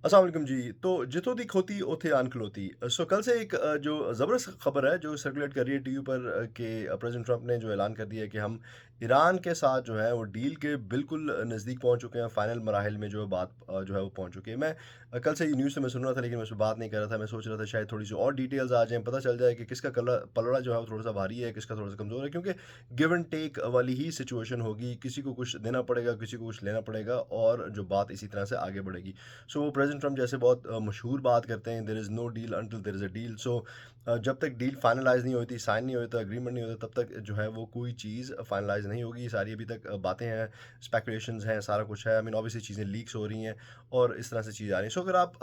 अस्सलाम वालेकुम जी। तो जितो दी खोती ओथे आन खलोती। सो कल से एक जो ज़बरदस्त खबर है जो सर्कुलेट कर रही है टीवी पर कि प्रेज़िडेंट ट्रंप ने जो ऐलान कर दिया है कि हम ईरान के साथ जो है वो डील के बिल्कुल नज़दीक पहुँच चुके हैं, फ़ाइनल मराहिल में जो है बात जो है वो पहुँच चुकी है। मैं कल से ये न्यूज़ तो मैं सुन रहा था लेकिन मैं उसमें बात नहीं कर रहा था। मैं सोच रहा था शायद थोड़ी-सी और डिटेल्स आ जाएँ, पता चल जाए कि किसका कल पलड़ा जो है वो थोड़ा-सा भारी है, किसका थोड़ा-सा कमज़ोर है, क्योंकि गिव एंड टेक वाली ही सिचुएशन होगी। किसी को कुछ देना पड़ेगा, किसी को कुछ लेना पड़ेगा और जो बात इसी तरह से आगे बढ़ेगी। सो वो प्रेज़िडेंट ट्रम्प जैसे बहुत मशहूर बात करते हैं, there is no deal until there is a deal. So जब तक डील फाइनलाइज़ नहीं होती, साइन नहीं होता, एग्रीमेंट नहीं होता, तब तक जो है वो कोई चीज़ फाइनलाइज़ नहीं होगी। ये सारी अभी तक बातें हैं, स्पेकुलेशंस हैं, सारा कुछ है। आई मीन ऑब्वियसली चीज़ें लीक्स हो रही हैं और इस तरह से चीज़ें आ रही हैं। सो अगर आप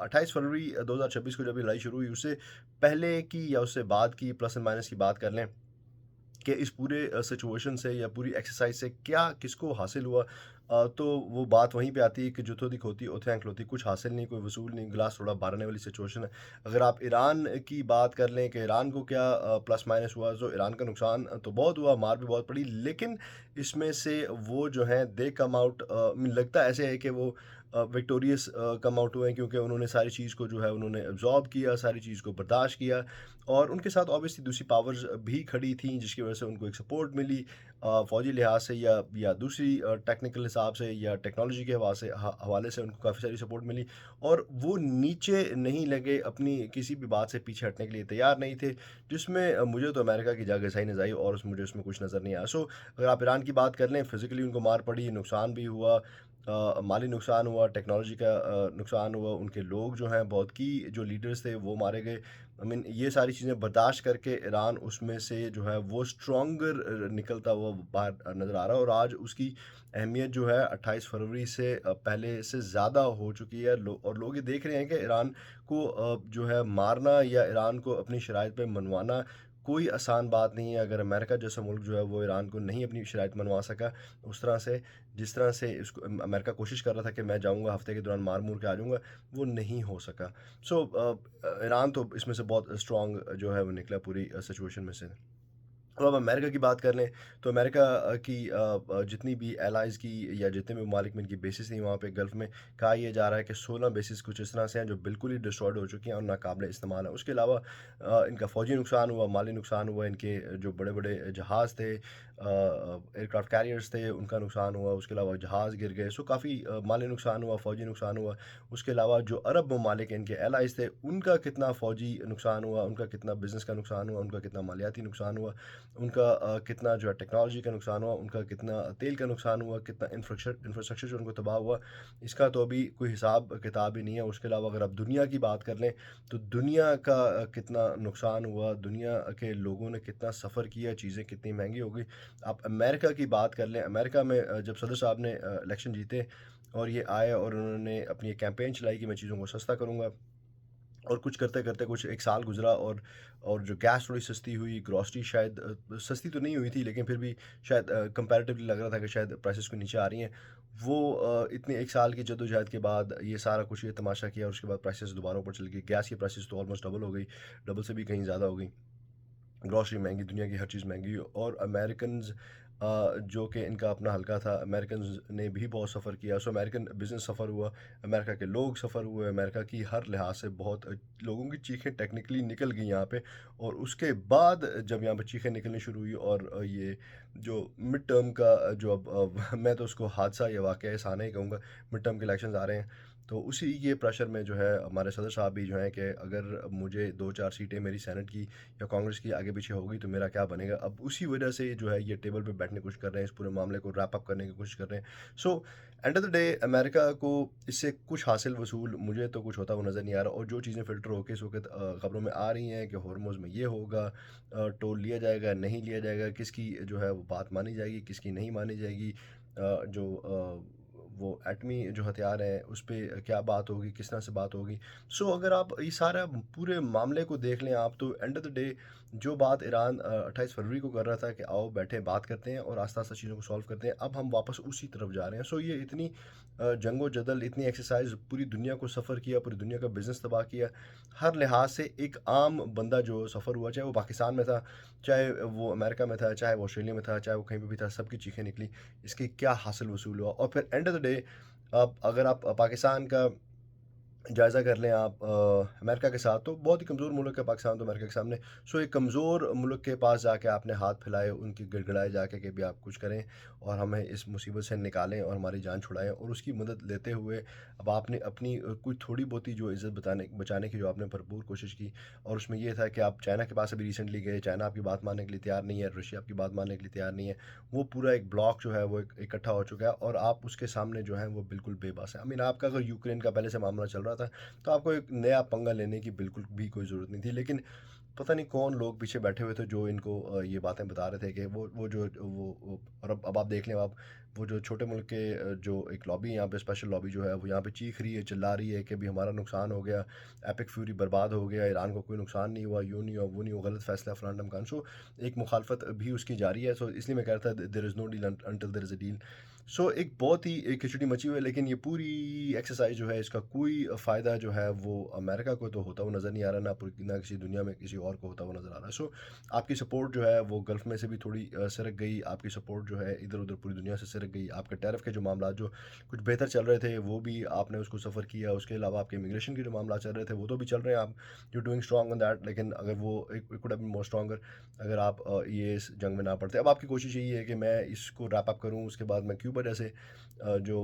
28 फरवरी 2026 को जब ये लड़ाई शुरू हुई, उससे पहले की या उससे बाद की प्लस एंड माइनस की बात कर लें कि इस पूरे सिचुएशन से या पूरी एक्सरसाइज से क्या किसको हासिल हुआ, तो वो बात वहीं पे आती है कि जुतो दी खोती ओथे आंखलोती, कुछ हासिल नहीं, कोई वसूल नहीं, गिलास थोड़ा भरने वाली सिचुएशन है। अगर आप ईरान की बात कर लें कि ईरान को क्या प्लस माइनस हुआ, तो ईरान का नुकसान तो बहुत हुआ, मार भी बहुत पड़ी, लेकिन इसमें से वो जो हैं दे कम आउट, लगता ऐसे है कि वो विक्टोरियस कम आउट हुए हैं, क्योंकि उन्होंने सारी चीज़ को जो है उन्होंने एब्ज़ॉर्ब किया, सारी चीज़ को बर्दाश्त किया और उनके साथ ऑब्वियसली दूसरी पावर्स भी खड़ी थीं, जिसकी वजह से उनको एक सपोर्ट मिली फ़ौजी लिहाज से या दूसरी टेक्निकल हिसाब से या टेक्नोलॉजी के हवाले से उनको काफ़ी सारी सपोर्ट मिली और वो नीचे नहीं लगे, अपनी किसी भी बात से पीछे हटने के लिए तैयार नहीं थे, जिसमें मुझे तो अमेरिका की जगह सही नज़र आई और मुझे उसमें कुछ नज़र नहीं आया। सो अगर आप ईरान की बात कर लें, फिज़िकली उनको मार पड़ी, नुकसान भी हुआ, माली नुकसान हुआ, टेक्नोलॉजी का नुकसान हुआ, उनके लोग जो हैं बहुत की जो लीडर्स थे वो मारे गए। आई मीन ये सारी चीज़ें बर्दाश्त करके ईरान उसमें से जो है वो स्ट्रॉन्गर निकलता हुआ बाहर नज़र आ रहा है और आज उसकी अहमियत जो है 28 फरवरी से पहले से ज़्यादा हो चुकी है। और लोग ये देख रहे हैं कि ईरान को जो है मारना या ईरान को अपनी शराइत पे मनवाना कोई आसान बात नहीं है। अगर अमेरिका जैसा मुल्क जो है वो ईरान को नहीं अपनी शराइत मनवा सका उस तरह से, जिस तरह से इसको अमेरिका कोशिश कर रहा था कि मैं जाऊँगा हफ्ते के दौरान मार-मूर के आ जाऊँगा, वो नहीं हो सका। सो ईरान तो इसमें से बहुत स्ट्रॉन्ग जो है वो निकला पूरी सिचुएशन में से। अब अमेरिका की बात कर लें तो अमेरिका की जितनी भी एलाइज़ की या जितने भी ममालिक में इनकी बेसिस थी वहाँ पे गल्फ़ में, कहा यह जा रहा है कि 16 बेसिस कुछ इस तरह से हैं जो बिल्कुल ही डिस्ट्रॉयड हो चुकी हैं और नाकाबिले इस्तेमाल हैं। उसके अलावा इनका फ़ौजी नुकसान हुआ, माली नुकसान हुआ, इनके जो बड़े-बड़े जहाज़ थे, एयरक्राफ्ट कैरियर्स थे, उनका नुकसान हुआ, उसके अलावा जहाज़ गिर गए। सो काफ़ी माली नुकसान हुआ, फ़ौजी नुकसान हुआ। उसके अलावा जो अरब ममालिक इनके एलाइज़ थे, उनका कितना फ़ौजी नुकसान हुआ, उनका कितना बिज़नेस का नुकसान हुआ, उनका कितना मालियाती नुकसान हुआ, उनका कितना जो है टेक्नोलॉजी का नुकसान हुआ, उनका कितना तेल का नुकसान हुआ, कितना इंफ्रास्ट्रक्चर जो उनको तबाह हुआ, इसका तो अभी कोई हिसाब किताब ही नहीं है। उसके अलावा अगर आप दुनिया की बात कर लें, तो दुनिया का कितना नुकसान हुआ, दुनिया के लोगों ने कितना सफ़र किया, चीज़ें कितनी महँगी हो गई। आप अमेरिका की बात कर लें, अमेरिका में जब सदर साहब ने इलेक्शन जीते और ये आए और उन्होंने अपनी एक कैंपेन चलाई कि मैं चीज़ों को सस्ता करूँगा। और कुछ करते-करते कुछ 1 साल गुज़रा और जो गैस थोड़ी सस्ती हुई, ग्रोसरी शायद सस्ती तो नहीं हुई थी लेकिन फिर भी शायद कंपैरेटिवली लग रहा था कि शायद प्राइसेज़ को नीचे आ रही हैं। वो इतने 1 साल की जद्दोजहद के बाद ये सारा कुछ ये तमाशा किया और उसके बाद प्राइसेज़ दोबारा ऊपर चली गई। गैस की प्राइसेज़ तो ऑलमोस्ट डबल हो गई, डबल से भी कहीं ज़्यादा हो गई। ग्रॉसरी महँगी, दुनिया की हर चीज़ महँगी और अमेरिकन्स जो कि इनका अपना हल्का था, अमेरिकन्स ने भी बहुत सफ़र किया। सो अमेरिकन बिज़नेस सफ़र हुआ, अमेरिका के लोग सफ़र हुए, अमेरिका की हर लिहाज से बहुत लोगों की चीखें टेक्निकली निकल गई यहाँ पे और उसके बाद जब यहाँ पे चीखें निकलनी शुरू हुई और ये जो मिड टर्म का जो अब मैं तो उसको हादसा या वाक़या ऐसा नहीं कहूँगा, मिड टर्म के इलेक्शंस आ रहे हैं, तो उसी के प्रेशर में जो है हमारे सदर साहब भी जो हैं कि अगर मुझे 2-4 सीटें मेरी सेनेट की या कांग्रेस की आगे पीछे हो गई तो मेरा क्या बनेगा? अब उसी वजह से जो है ये टेबल पे बैठने की कोशिश कर रहे हैं, इस पूरे मामले को रैप अप करने की कोशिश कर रहे हैं। So end of the day America को इससे कुछ हासिल वसूल मुझे तो कुछ होता हुआ नज़र नहीं आ रहा और जो चीज़ें फ़िल्टर होके इस वक़्त खबरों में आ रही हैं कि हॉर्मुज़ में ये होगा, टोल लिया जाएगा, नहीं लिया जाएगा, किसकी जो है वो बात मानी जाएगी, किसकी नहीं मानी जाएगी। जो वो एटमी जो हथियार है उस पे क्या बात होगी, किस तरह से बात होगी। सो अगर आप ये सारा पूरे मामले को देख लें आप तो एंड ऑफ द डे जो बात ईरान 28 फरवरी को कर रहा था कि आओ बैठे बात करते हैं और आस्ता-आस्ता चीज़ों को सॉल्व करते हैं, अब हम वापस उसी तरफ जा रहे हैं। सो ये इतनी जंगो-जदल, इतनी एक्सरसाइज़ पूरी दुनिया को सफ़र किया, पूरी दुनिया का बिज़नेस तबाह किया। हर लिहाज से एक आम बंदा जो सफ़र हुआ, चाहे वो पाकिस्तान में था, चाहे वो अमेरिका में था, चाहे वो ऑस्ट्रेलिया में था, चाहे वो कहीं पे भी था, सबकी चीखें निकली। इसके क्या हासिल वसूल हुआ और फिर एंड ऑफ द डे अब अगर आप पाकिस्तान का जायज़ा कर लें आप अमेरिका के साथ, तो बहुत ही कमज़ोर मुल्क है पाकिस्तान तो अमेरिका के सामने। सो एक कमज़ोर मुल्क के पास जाके आपने हाथ फैलाए, उनकी गिड़गिड़ाए जाके कि भी आप कुछ करें और हमें इस मुसीबत से निकालें और हमारी जान छुड़ाएँ, और उसकी मदद लेते हुए अब आपने अपनी कुछ थोड़ी बहुत ही जो इज़्ज़त बताने बचाने की जो आपने भरपूर कोशिश की, और उसमें ये था कि आप चाइना के पास अभी रिसेंटली गए, चाइना आपकी बात मानने के लिए तैयार नहीं है, रशिया आपकी बात मानने के लिए तैयार नहीं है। वो पूरा एक ब्लॉक जो है वो इकट्ठा हो चुका है और आप उसके सामने जो है वो बिल्कुल बेबस हैं। आई मीन आपका अगर यूक्रेन का पहले से मामला चल रहा था, तो आपको एक नया पंगा लेने की बिल्कुल भी कोई ज़रूरत नहीं थी। लेकिन पता नहीं कौन लोग पीछे बैठे हुए थे जो इनको ये बातें बता रहे थे कि वो जो वो और अब आप देख लें, आप वो जो छोटे मुल्क के जो एक लॉबी है यहाँ पे, स्पेशल लॉबी जो है वो यहाँ पे चीख रही है, चिल्ला रही है कि भी हमारा नुकसान हो गया, एपिक फ्यूरी बर्बाद हो गया, ईरान को कोई नुकसान नहीं हुआ, यूँ नहीं हुआ, वो नहीं हुआ, गलत फैसला फलाना ढमकान। सो एक मुखालफत भी उसकी जारी है। सो इसलिए मैं कह रहा था there is no deal until there is a deal. So एक बहुत ही एक खिचड़ी मची हुई है, लेकिन ये पूरी एक्सरसाइज जो है इसका कोई फ़ायदा जो है वो अमेरिका को तो होता हुआ नज़र नहीं आ रहा, ना पूरी ना किसी दुनिया में किसी और को होता हुआ नज़र आ रहा है। सो आपकी सपोर्ट जो है वो गल्फ़ में से भी थोड़ी सरक गई, आपकी सपोर्ट जो है इधर-उधर पूरी दुनिया से सरक गई। आपके टैरिफ के जो मामला जो कुछ बेहतर चल रहे थे वो भी आपने उसको सफ़र किया, उसके अलावा आपके इमिग्रेशन के जो मामला चल रहे थे वो तो भी चल रहे हैं, आप you doing strong on that, लेकिन अगर वो it could have been more stronger अगर आप ये इस जंग में ना पड़ते। अब आपकी कोशिश यही है कि मैं इसको रैप अप करूँ, उसके बाद मैं क्यूबा जैसे जो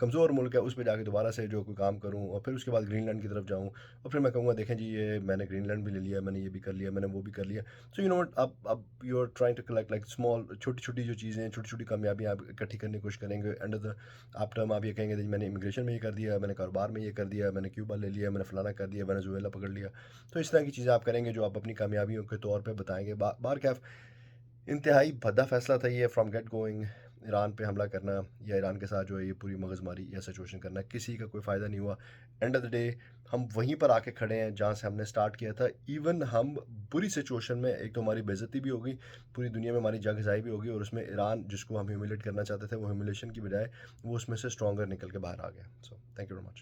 कमज़ोर मुल्क है उस पे जाके दोबारा से जो कोई काम करूँ, और फिर उसके बाद ग्रीनलैंड की तरफ जाऊँ, और फिर मैं कहूँगा देखें जी ये मैंने ग्रीनलैंड भी ले लिया, मैंने ये भी कर लिया, मैंने वो भी कर लिया। सो यू नो व्हाट, अब you are trying to collect like small छोटी-छोटी जो चीज़ें हैं, छोटी-छोटी कामयाबियाँ आप इकट्ठी करने की कोशिश करेंगे। एंड ऑफ द आप टर्म आप ये कहेंगे जी मैंने इमिग्रेशन में ये कर दिया, मैंने कारोबार में ये कर दिया, मैंने क्यूबा ले लिया, मैंने फलाना कर दिया, वेनेज़ुएला पकड़ लिया। तो इस तरह की चीज़ें आप करेंगे जो आप अपनी कामयाबियों के तौर पे बताएँगे। बाहरकैफ़ इंतहाई भद्दा फ़ैसला था ये फ्रॉम गेट गोइंग, ईरान पे हमला करना या ईरान के साथ जो है ये पूरी मगज़मारी या सिचुएशन करना, किसी का कोई फ़ायदा नहीं हुआ। एंड ऑफ द डे हम वहीं पर आके खड़े हैं जहाँ से हमने स्टार्ट किया था। इवन हम बुरी सिचुएशन में, एक तो हमारी बेइज़्ज़ती भी होगी, पूरी दुनिया में हमारी जग ज़ाहिर भी होगी, और उसमें ईरान जिसको हम ह्यूमिलेट करना चाहते थे, वो ह्यूमिलेशन की बजाय वो उसमें से स्ट्रॉन्गर निकल के बाहर आ गया। So thank you very much.